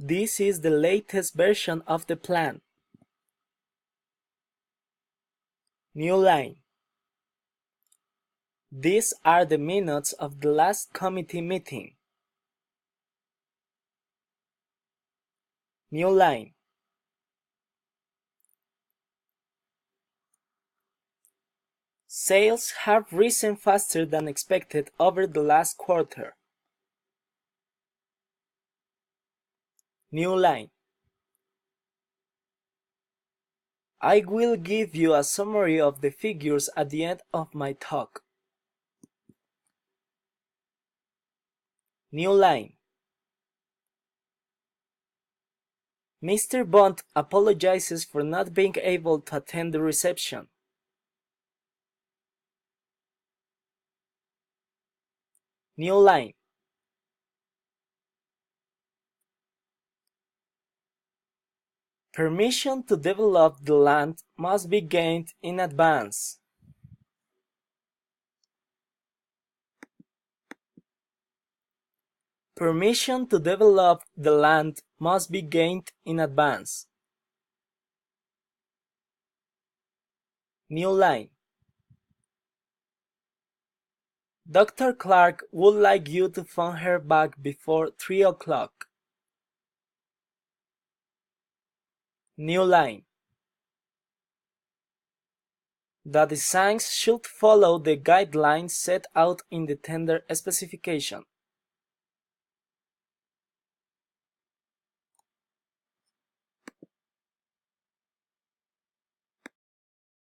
This is the latest version of the plan. New line. These are the minutes of the last committee meeting. New line. Sales have risen faster than expected over the last quarter. New line. I will give you a summary of the figures at the end of my talk. New line. Mr. Bond apologizes for not being able to attend the reception. New line. Permission to develop the land must be gained in advance. Permission to develop the land must be gained in advance. New line. Dr. Clark would like you to phone her back before 3 o'clock. New line. The designs should follow the guidelines set out in the tender specification.